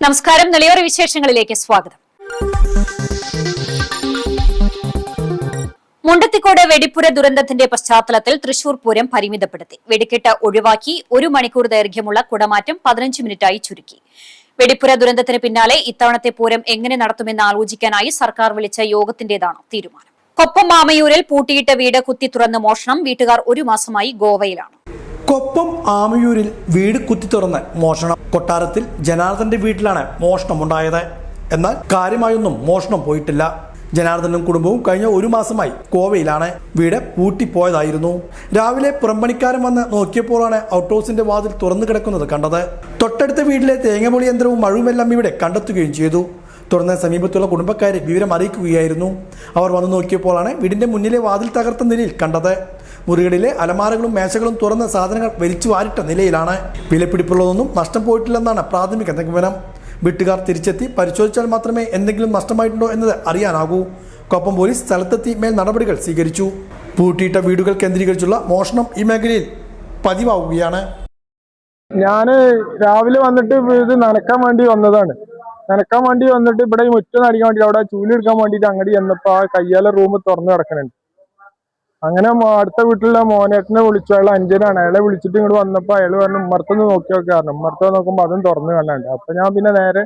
നമസ്കാരം. നെളിയോറ വിശേഷങ്ങളിലേക്ക് സ്വാഗതം. മുണ്ടത്തിക്കോട് വെടിപ്പുര ദുരന്തത്തിന്റെ പശ്ചാത്തലത്തിൽ തൃശൂർ പൂരം പരിമിതപ്പെടുത്തി. വെടിക്കെട്ട് ഒഴിവാക്കി 1 മണിക്കൂർ ദൈർഘ്യമുള്ള കുടമാറ്റം 15 മിനിറ്റായി ചുരുക്കി. വെടിപ്പുര ദുരന്തത്തിന് പിന്നാലെ ഇത്തവണത്തെ പൂരം എങ്ങനെ നടത്തുമെന്ന് ആലോചിക്കാനായി സർക്കാർ വിളിച്ച യോഗത്തിന്റേതാണ് തീരുമാനം. കൊപ്പം മാമയൂരിൽ പൂട്ടിയിട്ട വീട് കുത്തി തുറന്ന് മോഷണം. വീട്ടുകാർ 1 മാസമായി ഗോവയിലാണ്. കൊപ്പം ആമയൂരിൽ വീട് കുത്തി തുറന്ന് മോഷണം. കൊട്ടാരത്തിൽ ജനാർദ്ദന്റെ വീട്ടിലാണ് മോഷണമുണ്ടായത്. എന്നാൽ കാര്യമായൊന്നും മോഷണം പോയിട്ടില്ല. ജനാർദ്ദനും കുടുംബവും കഴിഞ്ഞ 1 മാസമായി ഗോവയിലാണ്. വീട് പൂട്ടിപ്പോയതായിരുന്നു. രാവിലെ പുറംപണിക്കാരൻ വന്ന് നോക്കിയപ്പോഴാണ് ഔട്ട് ഹൗസിന്റെ വാതിൽ തുറന്നു കിടക്കുന്നത് കണ്ടത്. തൊട്ടടുത്ത വീട്ടിലെ തേങ്ങപൊളി യന്ത്രവും മഴുവുമെല്ലാം ഇവിടെ കണ്ടെത്തുകയും ചെയ്തു. തുടർന്ന് സമീപത്തുള്ള കുടുംബക്കാരെ വിവരം അറിയിക്കുകയായിരുന്നു. അവർ വന്നു നോക്കിയപ്പോഴാണ് വീടിന്റെ മുന്നിലെ വാതിൽ തകർത്ത നിലയിൽ കണ്ടത്. മുറികളിലെ അലമാരകളും മേശകളും തുറന്ന സാധനങ്ങൾ വലിച്ചു വാരിട്ട നിലയിലാണ്. വിലപിടിപ്പുള്ളതൊന്നും നഷ്ടം പോയിട്ടില്ലെന്നാണ് പ്രാഥമിക നിഗമനം. വീട്ടുകാർ തിരിച്ചെത്തി പരിശോധിച്ചാൽ മാത്രമേ എന്തെങ്കിലും നഷ്ടമായിട്ടുണ്ടോ എന്നത് അറിയാനാകൂ. കൊപ്പം പോലീസ് സ്ഥലത്തെത്തി മേൽ നടപടികൾ സ്വീകരിച്ചു. പൂട്ടിയിട്ട വീടുകൾ കേന്ദ്രീകരിച്ചുള്ള മോഷണം ഈ മേഖലയിൽ പതിവാവുകയാണ്. ഞാൻ രാവിലെ വന്നിട്ട് ഇത് നനക്കാൻ വേണ്ടി വന്നതാണ്. നനക്കാൻ വേണ്ടി വന്നിട്ട് ഇവിടെ മുറ്റം നടിക്കാൻ വേണ്ടി അവിടെ ചൂല് എടുക്കാൻ വേണ്ടിയിട്ട് അങ്ങോട്ട് ചെന്നപ്പോൾ ആ കയ്യാല റൂം തുറന്നു കിടക്കുന്നുണ്ട്. അങ്ങനെ അടുത്ത വീട്ടിലുള്ള മോനേട്ടനെ വിളിച്ചു. അയാൾ അഞ്ചനാണ്. അയാളെ വിളിച്ചിട്ട് ഇങ്ങോട്ട് വന്നപ്പോൾ അയാൾ പറഞ്ഞു ഉമ്മർത്തൊന്ന് നോക്കി നോക്കാറുണ്ട്. ഉമ്മർത്ത് നോക്കുമ്പോൾ അതും തുറന്നു കാണാണ്ട്. അപ്പൊ ഞാൻ പിന്നെ നേരെ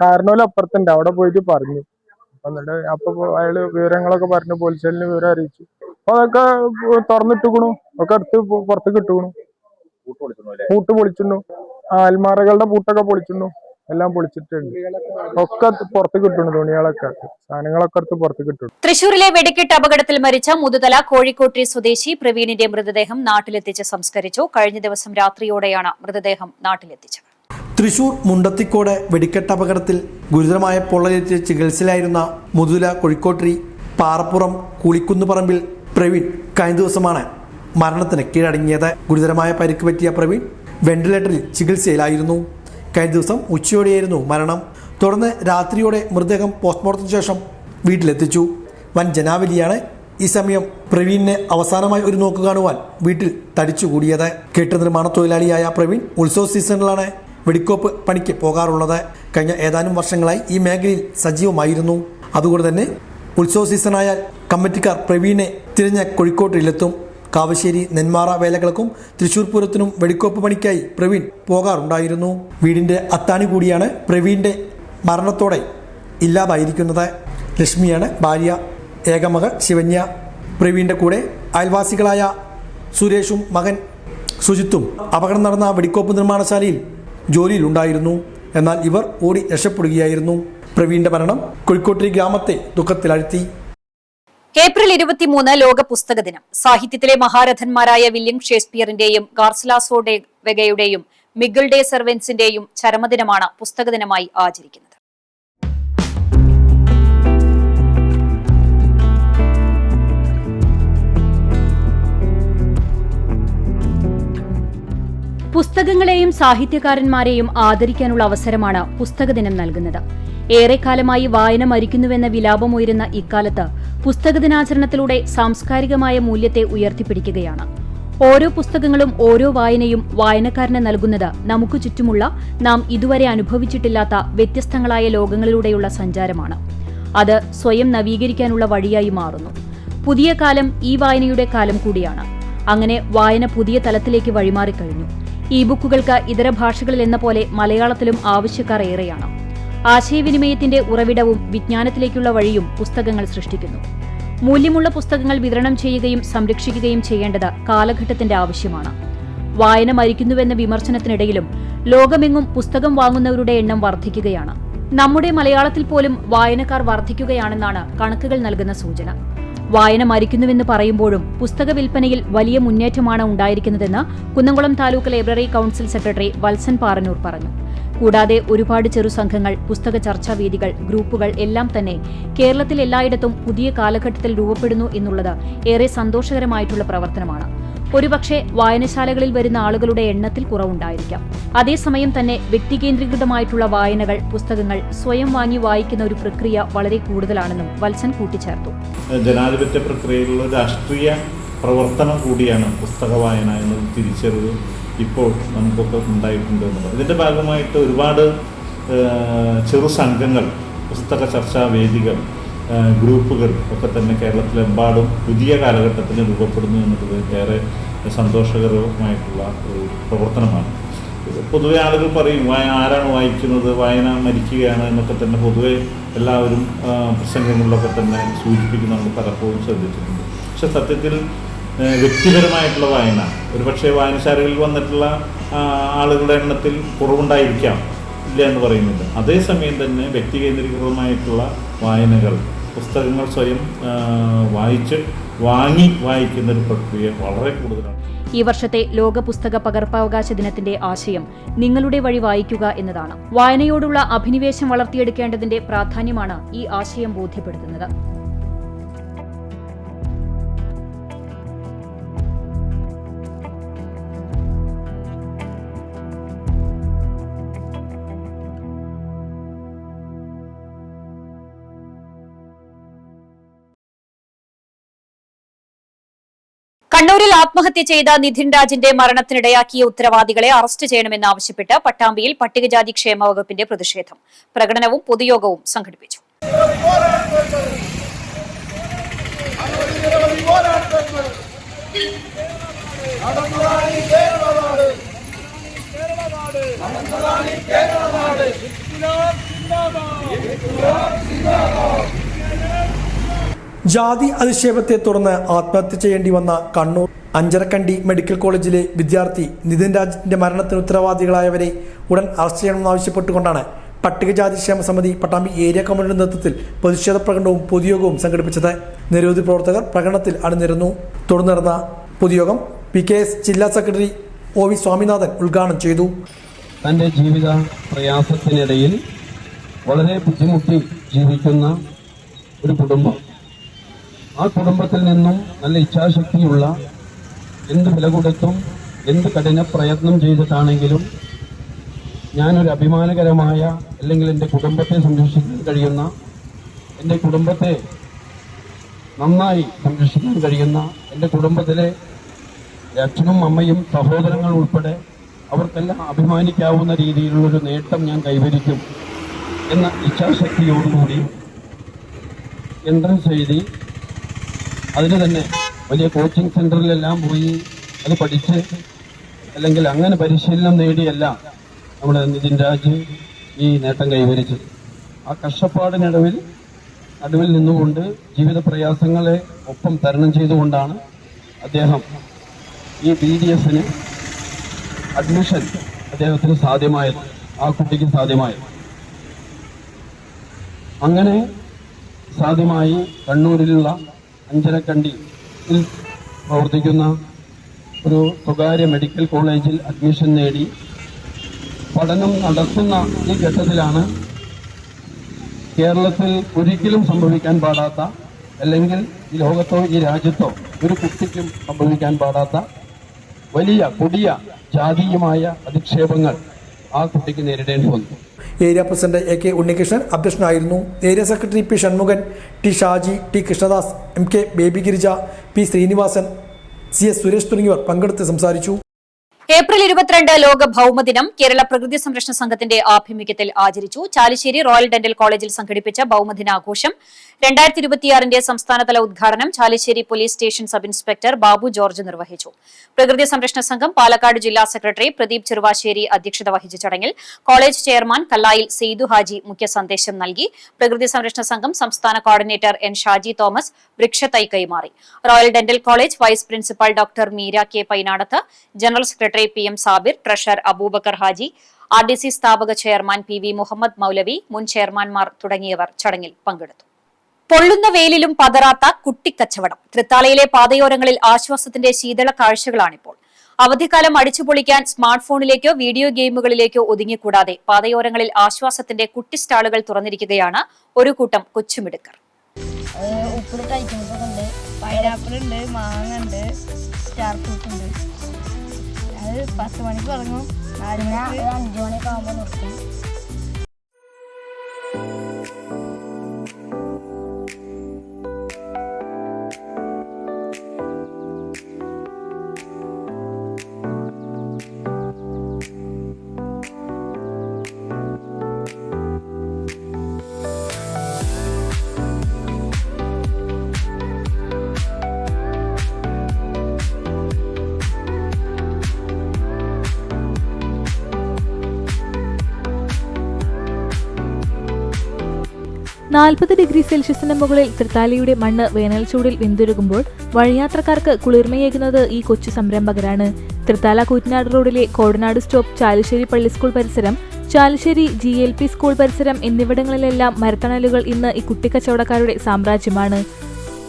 കാരണോലും അപ്പുറത്തുണ്ട് അവിടെ പോയിട്ട് പറഞ്ഞു. എന്നിട്ട് അപ്പൊ അയാള് വിവരങ്ങളൊക്കെ പറഞ്ഞു. പോലീസിന് വിവരം അറിയിച്ചു. അപ്പൊ അതൊക്കെ തുറന്നിട്ടുക്കണു. ഒക്കെ അടുത്ത് പുറത്തേക്ക് ഇട്ടുക്കണു. പൂട്ട് പൊളിച്ചിട്ടു. അൽമാറകളുടെ പൂട്ടൊക്കെ പൊളിച്ചിട്ടു. എല്ലാം പൊളിച്ചിട്ടുണ്ട്. ഒക്കെ പുറത്ത് കിട്ടുന്നു. തുണികളൊക്കെ സാധനങ്ങളൊക്കെ അടുത്ത് പുറത്ത് കിട്ടും. തൃശൂരിലെ വെടിക്കെട്ട് അപകടത്തിൽ മരിച്ച മുതുതല കോഴിക്കോട്രി സ്വദേശി പ്രവീണിന്റെ മൃതദേഹം നാട്ടിലെത്തിച്ച് സംസ്കരിച്ചു. കഴിഞ്ഞ ദിവസം രാത്രിയോടെയാണ് മൃതദേഹം നാട്ടിലെത്തിച്ചത്. തൃശൂർ മുണ്ടത്തിക്കോട് വെടിക്കെട്ട് അപകടത്തിൽ ഗുരുതരമായ പൊള്ളലേറ്റ് ചികിത്സയിലായിരുന്ന മുതുതല കോഴിക്കോട്രി പാറപ്പുറം കൂളിക്കുന്നുപറമ്പിൽ പ്രവീൺ കഴിഞ്ഞ ദിവസമാണ് മരണത്തിന് കീഴടങ്ങിയത്. ഗുരുതരമായ പരിക്ക് പറ്റിയ പ്രവീൺ വെന്റിലേറ്ററിൽ ചികിത്സയിലായിരുന്നു. കഴിഞ്ഞ ദിവസം ഉച്ചയോടെയായിരുന്നു മരണം. തുടർന്ന് രാത്രിയോടെ മൃതദേഹം പോസ്റ്റ്മോർട്ടത്തിന് ശേഷം വീട്ടിലെത്തിച്ചു. വൻ ജനാവലിയാണ് ഈ സമയം പ്രവീണിനെ അവസാനമായി ഒരു നോക്ക് കാണുവാൻ വീട്ടിൽ തടിച്ചുകൂടിയത്. കെട്ടിട നിർമ്മാണ തൊഴിലാളിയായ പ്രവീൺ ഉത്സവ സീസണിലാണ് വെടിക്കോപ്പ് പണിക്ക് പോകാറുള്ളത്. കഴിഞ്ഞ ഏതാനും വർഷങ്ങളായി ഈ മേഖലയിൽ സജീവമായിരുന്നു. അതുകൊണ്ട് തന്നെ ഉത്സവ സീസണായാൽ കമ്മിറ്റിക്കാർ പ്രവീണിനെ തിരഞ്ഞ കോഴിക്കോട്ടിലെത്തും. കാവശ്ശേരി നെന്മാറ വേലകൾക്കും തൃശൂർ പൂരത്തിനും വെടിക്കോപ്പ് പണിക്കായി പ്രവീൺ പോകാറുണ്ടായിരുന്നു. വീടിന്റെ അത്താണി കൂടിയാണ് പ്രവീണിന്റെ മരണത്തോടെ ഇല്ലാതായിരിക്കുന്നത്. ലക്ഷ്മിയാണ് ഭാര്യ. ഏകമകൾ ശിവന്യ. പ്രവീണിന്റെ കൂടെ അയൽവാസികളായ സുരേഷും മകൻ സുജിത്തും അപകടം നടന്ന വെടിക്കോപ്പ് നിർമ്മാണശാലയിൽ ജോലിയിലുണ്ടായിരുന്നു. എന്നാൽ ഇവർ ഓടി രക്ഷപ്പെടുകയായിരുന്നു. പ്രവീണിന്റെ മരണം കോഴിക്കോട്രി ഗ്രാമത്തെ ദുഃഖത്തിലാഴ്ത്തി. ഏപ്രിൽ 23 ലോക പുസ്തക ദിനം. സാഹിത്യത്തിലെ മഹാരഥന്മാരായ വില്യം ഷേക്സ്പിയറിന്റെയും ഗാർസിലാസോ ഡെ വെഗയുടെയും മിഗൽ ഡെ സെർവൻസിന്റെയും ചരമദിനമാണ് പുസ്തക ദിനമായി ആചരിക്കുന്നത്. പുസ്തകങ്ങളെയും സാഹിത്യകാരന്മാരെയും ആദരിക്കാനുള്ള അവസരമാണ് പുസ്തക ദിനം നൽകുന്നത്. ഏറെക്കാലമായി വായന മരിക്കുന്നുവെന്ന വിലാപമുയരുന്ന ഇക്കാലത്ത് പുസ്തക ദിനാചരണത്തിലൂടെ സാംസ്കാരികമായ മൂല്യത്തെ ഉയർത്തിപ്പിടിക്കുകയാണ്. ഓരോ പുസ്തകങ്ങളും ഓരോ വായനയും വായനക്കാരന് നൽകുന്നത് നമുക്ക് ചുറ്റുമുള്ള നാം ഇതുവരെ അനുഭവിച്ചിട്ടില്ലാത്ത വ്യത്യസ്തങ്ങളായ ലോകങ്ങളിലൂടെയുള്ള സഞ്ചാരമാണ്. അത് സ്വയം നവീകരിക്കാനുള്ള വഴിയായി മാറുന്നു. പുതിയ കാലം ഈ വായനയുടെ കാലം കൂടിയാണ്. അങ്ങനെ വായന പുതിയ തലത്തിലേക്ക് വഴിമാറിക്കഴിഞ്ഞു. ഇ ബുക്കുകൾക്ക് ഇതര ഭാഷകളിൽ എന്ന പോലെ മലയാളത്തിലും ആവശ്യക്കാർ ഏറെയാണ്. ആശയവിനിമയത്തിന്റെ ഉറവിടവും വിജ്ഞാനത്തിലേക്കുള്ള വഴിയും പുസ്തകങ്ങൾ സൃഷ്ടിക്കുന്നു. മൂല്യമുള്ള പുസ്തകങ്ങൾ വിതരണം ചെയ്യുകയും സംരക്ഷിക്കുകയും ചെയ്യേണ്ടത് കാലഘട്ടത്തിന്റെ ആവശ്യമാണ്. വായന മരിക്കുന്നുവെന്ന വിമർശനത്തിനിടയിലും ലോകമെങ്ങും പുസ്തകം വാങ്ങുന്നവരുടെ എണ്ണം വർദ്ധിക്കുകയാണ്. നമ്മുടെ മലയാളത്തിൽ പോലും വായനക്കാർ വർദ്ധിക്കുകയാണെന്നാണ് കണക്കുകൾ നൽകുന്ന സൂചന. വായന മരിക്കുന്നുവെന്ന് പറയുമ്പോഴും പുസ്തക വിൽപ്പനയിൽ വലിയ മുന്നേറ്റമാണ് ഉണ്ടായിരിക്കുന്നതെന്ന് Kunnamkulam taluk library council secretary Valsan Parannur പറഞ്ഞു. കൂടാതെ ഒരുപാട് ചെറുസംഘങ്ങൾ, പുസ്തക ചർച്ചാവേദികൾ, ഗ്രൂപ്പുകൾ എല്ലാം തന്നെ കേരളത്തിൽ എല്ലായിടത്തും പുതിയ കാലഘട്ടത്തിൽ രൂപപ്പെടുന്നു എന്നുള്ളത് ഏറെ സന്തോഷകരമായിട്ടുള്ള പ്രവർത്തനമാണ്. ഒരുപക്ഷെ വായനശാലകളിൽ വരുന്ന ആളുകളുടെ എണ്ണത്തിൽ കുറവുണ്ടായിരിക്കാം. അതേസമയം തന്നെ വ്യക്തികേന്ദ്രീകൃതമായിട്ടുള്ള വായനകൾ, പുസ്തകങ്ങൾ സ്വയം വാങ്ങി വായിക്കുന്ന ഒരു പ്രക്രിയ വളരെ കൂടുതലാണെന്നും വത്സൻ കൂട്ടിച്ചേർത്തു. ജനാധിപത്യ പ്രക്രിയയിലുള്ള രാഷ്ട്രീയ പ്രവർത്തനം കൂടിയാണ് പുസ്തക വായന എന്നത് തിരിച്ചറിവ് ഇപ്പോൾ നമുക്കൊക്കെ ഉണ്ടായിട്ടുണ്ട് എന്നുള്ളത്. ഇതിൻ്റെ ഭാഗമായിട്ട് ഒരുപാട് ചെറു സംഘങ്ങൾ, പുസ്തക ചർച്ചാ വേദികൾ, ഗ്രൂപ്പുകൾ ഒക്കെ തന്നെ കേരളത്തിലെമ്പാടും പുതിയ കാലഘട്ടത്തിൽ രൂപപ്പെടുന്നു എന്നുള്ളത് ഏറെ സന്തോഷകരമായിട്ടുള്ള ഒരു പ്രവർത്തനമാണ്. പൊതുവെ ആളുകൾ പറയും ആരാണ് വായിക്കുന്നത്, വായന മരിക്കുകയാണ് എന്നൊക്കെ തന്നെ പൊതുവെ എല്ലാവരും പ്രസംഗങ്ങളിലൊക്കെ തന്നെ സൂചിപ്പിക്കുന്ന നമ്മൾ പലപ്പോഴും ശ്രദ്ധിച്ചിട്ടുണ്ട്. പക്ഷെ സത്യത്തിൽ വ്യക്തിപരമായിട്ടുള്ള വായന ഒരുപക്ഷെ വായനശാലകളിൽ വന്നിട്ടുള്ള ആളുകളുടെ എണ്ണത്തിൽ കുറവുണ്ടായിരിക്കാം, ഇല്ല എന്ന് പറയുന്നുണ്ട്. അതേസമയം തന്നെ വ്യക്തികേന്ദ്രീകൃതമായിട്ടുള്ള വായനകൾ, പുസ്തകങ്ങൾ സ്വയം വാങ്ങി വായിക്കുന്ന ഒരു പ്രക്രിയ വളരെ കൂടുതലാണ്. ഈ വർഷത്തെ ലോക പുസ്തക പകർപ്പവകാശ ദിനത്തിന്റെ ആശയം നിങ്ങളുടെ വഴി വായിക്കുക എന്നതാണ്. വായനയോടുള്ള അഭിനിവേശം വളർത്തിയെടുക്കേണ്ടതിന്റെ പ്രാധാന്യമാണ് ഈ ആശയം ബോധ്യപ്പെടുത്തുന്നത്. കണ്ണൂരിൽ ആത്മഹത്യ ചെയ്ത നിധിൻ രാജിന്റെ മരണത്തിനിടയാക്കിയ ഉത്തരവാദികളെ അറസ്റ്റ് ചെയ്യണമെന്നാവശ്യപ്പെട്ട് പട്ടാമ്പിയിൽ പട്ടികജാതി ക്ഷേമ വകുപ്പിന്റെ പ്രതിഷേധം, പ്രകടനവും പൊതുയോഗവും സംഘടിപ്പിച്ചു. ജാതി അധിക്ഷേപത്തെ തുടർന്ന് ആത്മഹത്യ ചെയ്യേണ്ടി വന്ന കണ്ണൂർ അഞ്ചരക്കണ്ടി മെഡിക്കൽ കോളേജിലെ വിദ്യാർത്ഥി നിധിൻ രാജിന്റെ മരണത്തിന് ഉത്തരവാദികളായവരെ ഉടൻ അറസ്റ്റ് ചെയ്യണമെന്നാവശ്യപ്പെട്ടുകൊണ്ടാണ് പട്ടികജാതി ക്ഷേമ സമിതി പട്ടാമ്പി ഏരിയ കമ്മിറ്റിയുടെ നേതൃത്വത്തിൽ പ്രതിഷേധ പ്രകടനവും പൊതുയോഗവും സംഘടിപ്പിച്ചത്. നിരവധി പ്രവർത്തകർ പ്രകടനത്തിൽ അണിനിരന്നു. തുടർന്ന് നടന്ന പൊതുയോഗം PKS ജില്ലാ സെക്രട്ടറി OV സ്വാമിനാഥൻ ഉദ്ഘാടനം ചെയ്തു. തന്റെ ജീവിത പ്രയാസത്തിനിടയിൽ വളരെ ബുദ്ധിമുട്ടി ജീവിക്കുന്ന ഒരു കുടുംബം, ആ കുടുംബത്തിൽ നിന്നും നല്ല ഇച്ഛാശക്തിയുള്ള, എന്ത് വില കൊടുത്തും എന്ത് കഠിന പ്രയത്നം ചെയ്തിട്ടാണെങ്കിലും ഞാനൊരു അഭിമാനകരമായ, അല്ലെങ്കിൽ എൻ്റെ കുടുംബത്തെ സംരക്ഷിക്കാൻ കഴിയുന്ന, എൻ്റെ കുടുംബത്തെ നന്നായി സംരക്ഷിക്കാൻ കഴിയുന്ന, എൻ്റെ കുടുംബത്തിലെ അച്ഛനും അമ്മയും സഹോദരങ്ങൾ ഉൾപ്പെടെ അവർക്കെല്ലാം അഭിമാനിക്കാവുന്ന രീതിയിലുള്ളൊരു നേട്ടം ഞാൻ കൈവരിക്കും എന്ന ഇച്ഛാശക്തിയോടുകൂടി എൻട്രൻസ് എഴുതി, അതിന് തന്നെ വലിയ കോച്ചിങ് സെന്ററിലെല്ലാം പോയി അത് പഠിച്ച്, അല്ലെങ്കിൽ അങ്ങനെ പരിശീലനം നേടിയല്ല നമ്മുടെ നിധിൻ രാജ് ഈ നേട്ടം കൈവരിച്ചത്. ആ കഷ്ടപ്പാടിനടുവിൽ നിന്നുകൊണ്ട് ജീവിത പ്രയാസങ്ങളെ ഒപ്പം തരണം ചെയ്തുകൊണ്ടാണ് അദ്ദേഹം ഈ BDSന് അഡ്മിഷൻ അദ്ദേഹത്തിന് സാധ്യമായത്, ആ കുട്ടിക്ക് സാധ്യമായത്. അങ്ങനെ സാധ്യമായി കണ്ണൂരിലുള്ള അഞ്ചരക്കണ്ടിയിൽ പ്രവർത്തിക്കുന്ന ഒരു സ്വകാര്യ മെഡിക്കൽ കോളേജിൽ അഡ്മിഷൻ നേടി പഠനം നടത്തുന്ന ഈ ഘട്ടത്തിലാണ് കേരളത്തിൽ ഒരിക്കലും സംഭവിക്കാൻ പാടാത്ത, അല്ലെങ്കിൽ ഈ ലോകത്തോ ഈ രാജ്യത്തോ ഒരു കുട്ടിക്കും സംഭവിക്കാൻ പാടാത്ത വലിയ കൊടിയ ജാതീയമായ അധിക്ഷേപങ്ങൾ ആ കുട്ടിക്ക് നേരിടേണ്ടി വന്നു. ഏരിയ പ്രസിഡന്റ് AK ഉണ്ണികൃഷ്ണൻ അധ്യക്ഷനായിരുന്നു. Area secretary P Shanmukhan, T Shaji, T Krishnadas, MK Baby Girija, P Srinivasan, CS Suresh തുടങ്ങിയവർ പങ്കെടുത്ത് സംസാരിച്ചു. ഏപ്രിൽ 22 ലോക ഭൌമദിനം കേരള പ്രകൃതി സംരക്ഷണ സംഘത്തിന്റെ ആഭിമുഖ്യത്തിൽ ആചരിച്ചു. ചാലിശ്ശേരി റോയൽ ഡെന്റൽ കോളേജിൽ സംഘടിപ്പിച്ച ഭൌമദിനാഘോഷം 2026 സംസ്ഥാനതല ഉദ്ഘാടനം Chalissery police station sub inspector Babu George നിർവഹിച്ചു. പ്രകൃതി സംരക്ഷണ സംഘം പാലക്കാട് ജില്ലാ സെക്രട്ടറി പ്രദീപ് ചെറുവാശ്ശേരി അധ്യക്ഷത വഹിച്ച ചടങ്ങിൽ കോളേജ് ചെയർമാൻ കല്ലായിൽ സെയ്ദു ഹാജി മുഖ്യ സന്ദേശം നൽകി. പ്രകൃതി സംരക്ഷണ സംഘം സംസ്ഥാന കോർഡിനേറ്റർ N ഷാജി തോമസ് വൃക്ഷത്തൈ കൈമാറി. Royal dental college vice principal doctor Meera K Painadath, general secretary PM Sabir, treasurer Abubakar Haji, RDC സ്ഥാപക ചെയർമാൻ PV മുഹമ്മദ് മൗലവി, മുൻ ചെയർമാൻമാർ തുടങ്ങിയവർ ചടങ്ങിൽ പങ്കെടുത്തു. പൊള്ളുന്ന വെയിലിലും പതറാത്ത കുട്ടിക്കച്ചവടം. തൃത്താലയിലെ പാതയോരങ്ങളിൽ ആശ്വാസത്തിന്റെ ശീതള കാഴ്ചകളാണിപ്പോൾ. അവധിക്കാലം അടിച്ചുപൊളിക്കാൻ സ്മാർട്ട് ഫോണിലേക്കോ വീഡിയോ ഗെയിമുകളിലേക്കോ ഒതുങ്ങിക്കൂടാതെ പാതയോരങ്ങളിൽ ആശ്വാസത്തിന്റെ കുട്ടി സ്റ്റാളുകൾ തുറന്നിരിക്കുകയാണ് ഒരു കൂട്ടം കൊച്ചുമിടുക്കർ. ഉപ്പിട്ട് ഐറ്റംസ് ഒക്കെ ഉണ്ട്, പൈനാപ്പിൾ ഉണ്ട്, മാങ്ങ ഉണ്ട്, സ്റ്റാർ ഫ്രൂട്ട് ഉണ്ട്. അത് 10 മണിക്ക് തുടങ്ങും, 4 മണിക്ക് 5 മണിയൊക്കെ ആകുമ്പോൾ നിർത്തും. -40°C മുകളിൽ തൃത്താലയുടെ മണ്ണ് വേനൽ ചൂടിൽ വെന്തുരുകുമ്പോൾ വഴിയാത്രക്കാർക്ക് കുളിർമയേകുന്നത് ഈ കൊച്ചു സംരംഭകരാണ്. തൃത്താല കൂറ്റനാട് റോഡിലെ കോടനാട് സ്റ്റോപ്പ്, ചാലുശ്ശേരി പള്ളി സ്കൂൾ പരിസരം, ചാലുശ്ശേരി GLP സ്കൂൾ പരിസരം എന്നിവിടങ്ങളിലെല്ലാം മരത്തണലുകൾ ഇന്ന് ഈ കുട്ടിക്കച്ചവടക്കാരുടെ സാമ്രാജ്യമാണ്.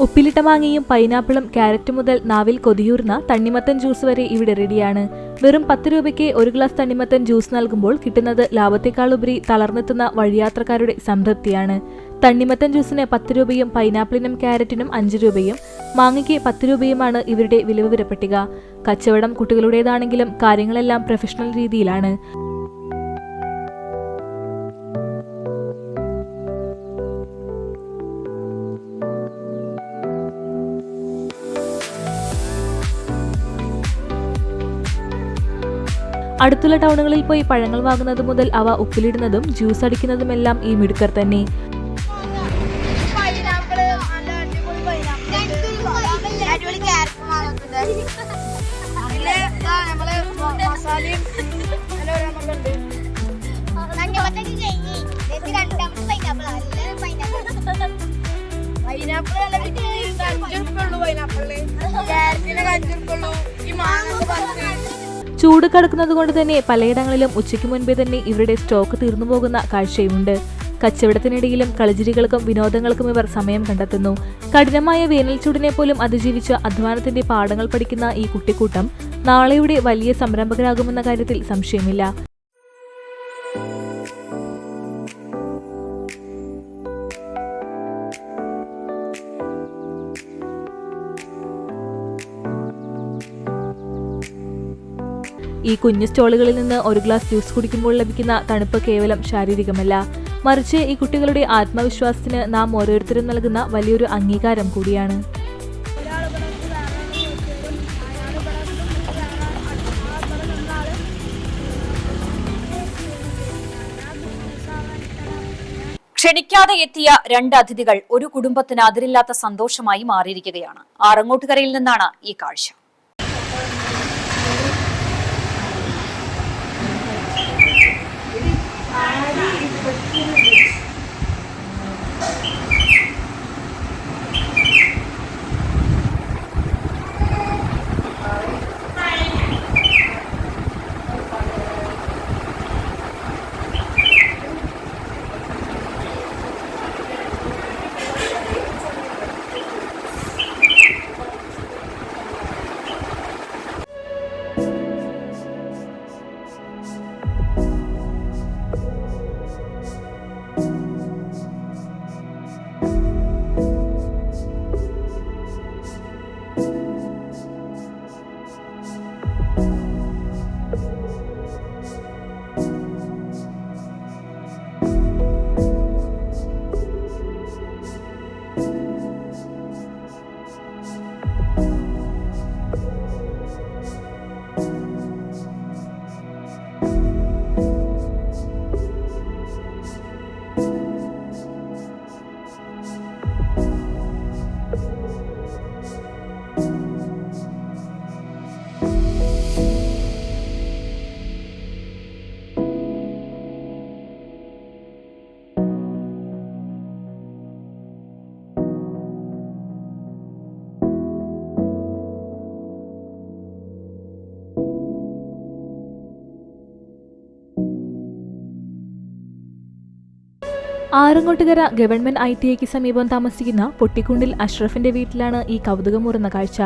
ഉപ്പിലിട്ട മാങ്ങയും പൈനാപ്പിളും ക്യാരറ്റും മുതൽ നാവിൽ കൊതിയൂർന്ന തണ്ണിമത്തൻ ജ്യൂസ് വരെ ഇവിടെ റെഡിയാണ്. വെറും 10 രൂപയ്ക്ക് ഒരു ഗ്ലാസ് തണ്ണിമത്തൻ ജ്യൂസ് നൽകുമ്പോൾ കിട്ടുന്നത് ലാഭത്തെക്കാളുപരി തളർന്നെത്തുന്ന വഴിയാത്രക്കാരുടെ സംതൃപ്തിയാണ്. തണ്ണിമത്തൻ ജ്യൂസിന് 10 രൂപയും പൈനാപ്പിളിനും ക്യാരറ്റിനും 5 രൂപയും മാങ്ങയ്ക്ക് 10 രൂപയുമാണ് ഇവരുടെ വിലവിവര പട്ടിക. കച്ചവടം കുട്ടികളുടേതാണെങ്കിലും കാര്യങ്ങളെല്ലാം പ്രൊഫഷണൽ രീതിയിലാണ്. അടുത്തുള്ള ടൗണുകളിൽ പോയി പഴങ്ങൾ വാങ്ങുന്നത് മുതൽ അവ ഉപ്പിലിടുന്നതും ജ്യൂസ് അടിക്കുന്നതുമെല്ലാം ഈ മിടുക്കർ തന്നെ. ചൂട് കടക്കുന്നതുകൊണ്ട് തന്നെ പലയിടങ്ങളിലും ഉച്ചയ്ക്ക് മുൻപേ തന്നെ ഇവരുടെ സ്റ്റോക്ക് തീർന്നു പോകുന്ന കാഴ്ചയുമുണ്ട്. കച്ചവടത്തിനിടയിലും കളിച്ചിരികൾക്കും വിനോദങ്ങൾക്കും ഇവർ സമയം കണ്ടെത്തുന്നു. കഠിനമായ വേനൽ ചൂടിനെ പോലും അതിജീവിച്ച അധ്വാനത്തിന്റെ പാഠങ്ങൾ പഠിക്കുന്ന ഈ കുട്ടിക്കൂട്ടം നാളെയുടെ വലിയ സംരംഭകരാകുമെന്ന കാര്യത്തിൽ സംശയമില്ല. ഈ കുഞ്ഞു സ്റ്റോളുകളിൽ നിന്ന് ഒരു ഗ്ലാസ് ജ്യൂസ് കുടിക്കുമ്പോൾ ലഭിക്കുന്ന തണുപ്പ് കേവലം ശാരീരികമല്ല, മറിച്ച് ഈ കുട്ടികളുടെ ആത്മവിശ്വാസത്തിന് നാം ഓരോരുത്തരും നൽകുന്ന വലിയൊരു അംഗീകാരം കൂടിയാണ്. ക്ഷണിക്കാതെ എത്തിയ 2 അതിഥികൾ ഒരു കുടുംബത്തിന് അതിരില്ലാത്ത സന്തോഷമായി മാറിയിരിക്കുകയാണ്. ആറങ്ങോട്ടുകരയിൽ നിന്നാണ് ഈ കാഴ്ച. ആറങ്ങോട്ടുകര ഗവൺമെന്റ് ITIക്ക് സമീപം താമസിക്കുന്ന പൊട്ടിക്കുണ്ടിൽ അഷ്റഫിന്റെ വീട്ടിലാണ് ഈ കൗതുകമുറുന്ന കാഴ്ച.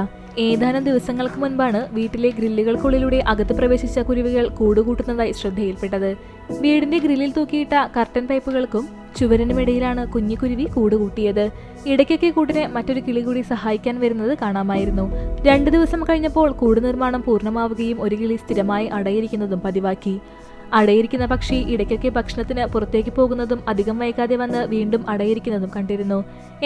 ഏതാനും ദിവസങ്ങൾക്ക് മുൻപാണ് വീട്ടിലെ ഗ്രില്ലുകൾക്കുള്ളിലൂടെ അകത്ത് പ്രവേശിച്ച കുരുവികൾ കൂടുകൂട്ടുന്നതായി ശ്രദ്ധയിൽപ്പെട്ടത്. വീടിന്റെ ഗ്രില്ലിൽ തൂക്കിയിട്ട കർട്ടൻ പൈപ്പുകൾക്കും ചുവരിനുമിടയിലാണ് കുഞ്ഞിക്കുരുവി കൂടുകൂട്ടിയത്. ഇടയ്ക്കൊക്കെ കൂടിനെ മറ്റൊരു കിളി കൂടി സഹായിക്കാൻ വരുന്നത് കാണാമായിരുന്നു. 2 ദിവസം കഴിഞ്ഞപ്പോൾ കൂട് നിർമ്മാണം പൂർണ്ണമാവുകയും ഒരു കിളി സ്ഥിരമായി അടയിരിക്കുന്നതും പതിവാക്കി. അടയിരിക്കുന്ന പക്ഷി ഇടയ്ക്കൊക്കെ ഭക്ഷണത്തിന് പുറത്തേക്ക് പോകുന്നതും അധികം വൈകാതെ വന്ന് വീണ്ടും അടയിരിക്കുന്നതും കണ്ടിരുന്നു.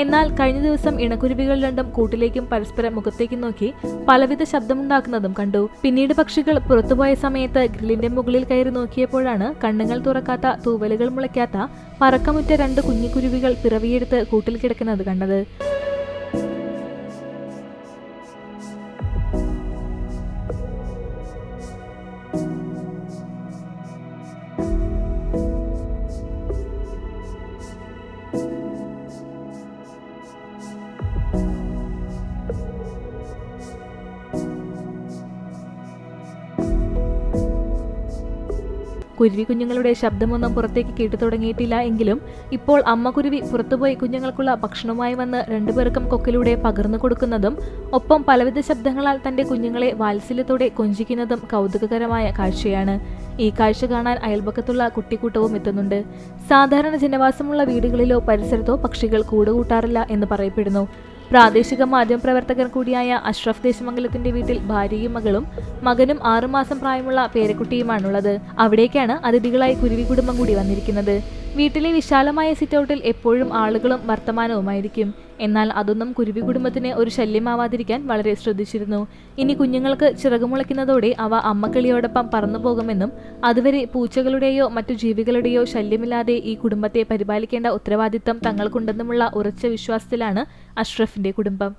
എന്നാൽ കഴിഞ്ഞ ദിവസം ഇണക്കുരുവികൾ രണ്ടും കൂട്ടിലേക്കും പരസ്പരം മുഖത്തേക്കും നോക്കി പലവിധ ശബ്ദമുണ്ടാക്കുന്നതും കണ്ടു. പിന്നീട് പക്ഷികൾ പുറത്തുപോയ സമയത്ത് ഗ്രില്ലിന്റെ മുകളിൽ കയറി നോക്കിയപ്പോഴാണ് കണ്ണുകൾ തുറക്കാത്ത, തൂവലുകൾ മുളയ്ക്കാത്ത, പറക്കമുറ്റ 2 കുഞ്ഞിക്കുരുവികൾ പിറവിയെടുത്ത് കൂട്ടിൽ കിടക്കുന്നത് കണ്ടത്. കുരുവി കുഞ്ഞുങ്ങളുടെ ശബ്ദമൊന്നും പുറത്തേക്ക് കേട്ടു തുടങ്ങിയിട്ടില്ല എങ്കിലും ഇപ്പോൾ അമ്മ കുരുവി പുറത്തുപോയി കുഞ്ഞുങ്ങൾക്കുള്ള ഭക്ഷണവുമായി വന്ന് 2 പേർക്കും കൊക്കിലൂടെ പകർന്നു കൊടുക്കുന്നതും ഒപ്പം പലവിധ ശബ്ദങ്ങളാൽ തന്റെ കുഞ്ഞുങ്ങളെ വാത്സല്യത്തോടെ കൊഞ്ചിക്കുന്നതും കൗതുകകരമായ കാഴ്ചയാണ്. ഈ കാഴ്ച കാണാൻ അയൽപക്കത്തുള്ള കുട്ടിക്കൂട്ടവും എത്തുന്നുണ്ട്. സാധാരണ ജനവാസമുള്ള വീടുകളിലോ പരിസരത്തോ പക്ഷികൾ കൂടുകൂട്ടാറില്ല എന്ന് പറയപ്പെടുന്നു. പ്രാദേശിക മാധ്യമപ്രവർത്തകൻ കൂടിയായ അഷ്റഫ് ദേശമംഗലത്തിന്റെ വീട്ടിൽ ഭാര്യയും മകനും 6 മാസം പ്രായമുള്ള പേരക്കുട്ടിയുമാണുള്ളത്. അവിടേക്കാണ് അതിഥികളായി കുരുവി കുടുംബം കൂടി വന്നിരിക്കുന്നത്. വീട്ടിലെ വിശാലമായ സിറ്റൗട്ടിൽ എപ്പോഴും ആളുകളും വർത്തമാനവുമായിരിക്കും. എന്നാൽ അതൊന്നും കുരുവി കുടുംബത്തിന് ഒരു ശല്യമാവാതിരിക്കാൻ വളരെ ശ്രദ്ധിച്ചിരുന്നു. ഇനി കുഞ്ഞുങ്ങൾക്ക് ചിറകുമുളയ്ക്കുന്നതോടെ അവ അമ്മക്കിളിയോടൊപ്പം പറന്നു പോകുമെന്നും അതുവരെ പൂച്ചകളുടെയോ മറ്റു ജീവികളുടെയോ ശല്യമില്ലാതെ ഈ കുടുംബത്തെ പരിപാലിക്കേണ്ട ഉത്തരവാദിത്തം തങ്ങൾക്കുണ്ടെന്നുമുള്ള ഉറച്ച വിശ്വാസത്തിലാണ് അഷ്റഫിന്റെ കുടുംബം.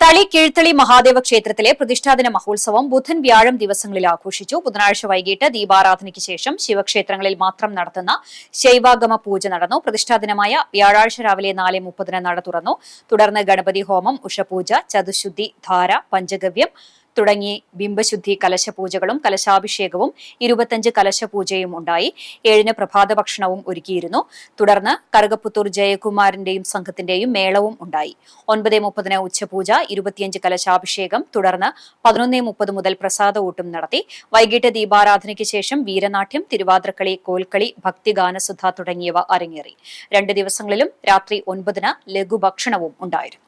തളി കീഴ്ത്തളി മഹാദേവ ക്ഷേത്രത്തിലെ പ്രതിഷ്ഠാദിന മഹോത്സവം ബുധൻ വ്യാഴം ദിവസങ്ങളിൽ ആഘോഷിച്ചു. ബുധനാഴ്ച വൈകിട്ട് ദീപാരാധനയ്ക്ക് ശേഷം ശിവക്ഷേത്രങ്ങളിൽ മാത്രം നടത്തുന്ന ശൈവാഗമ പൂജ നടന്നു. പ്രതിഷ്ഠാദിനമായ വ്യാഴാഴ്ച രാവിലെ 4:30 നട തുറന്നു. തുടർന്ന് ഗണപതി ഹോമം, ഉഷപൂജ, ചതുശുദ്ധി, ധാര, പഞ്ചഗവ്യം തുടങ്ങി ബിംബശുദ്ധി കലശപൂജകളും കലശാഭിഷേകവും 25 കലശപൂജയും ഉണ്ടായി. 7-ന് പ്രഭാത ഭക്ഷണവും ഒരുക്കിയിരുന്നു. തുടർന്ന് കറുകപ്പുത്തൂർ ജയകുമാറിന്റെയും സംഘത്തിന്റെയും മേളവും ഉണ്ടായി. 9:30 ഉച്ചപൂജ, 25 കലശാഭിഷേകം, തുടർന്ന് 11:30 മുതൽ പ്രസാദ ഊട്ടും നടത്തി. വൈകിട്ട് ദീപാരാധനയ്ക്ക് ശേഷം വീരനാട്യം, തിരുവാതിരക്കളി, കോൽക്കളി, ഭക്തിഗാനസുധ തുടങ്ങിയവ അരങ്ങേറി. 2 ദിവസങ്ങളിലും രാത്രി 9-ന് ലഘുഭക്ഷണവും ഉണ്ടായിരുന്നു.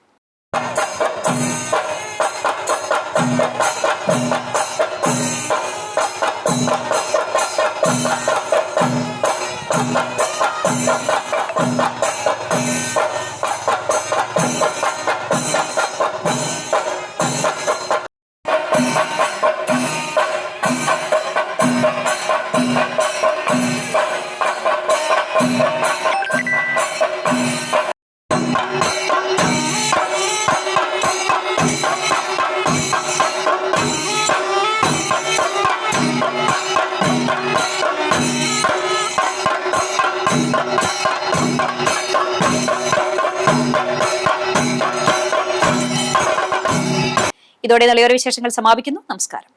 ഇതോടെ നളിയോര വിശേഷങ്ങൾ സമാപിക്കുന്നു. നമസ്കാരം.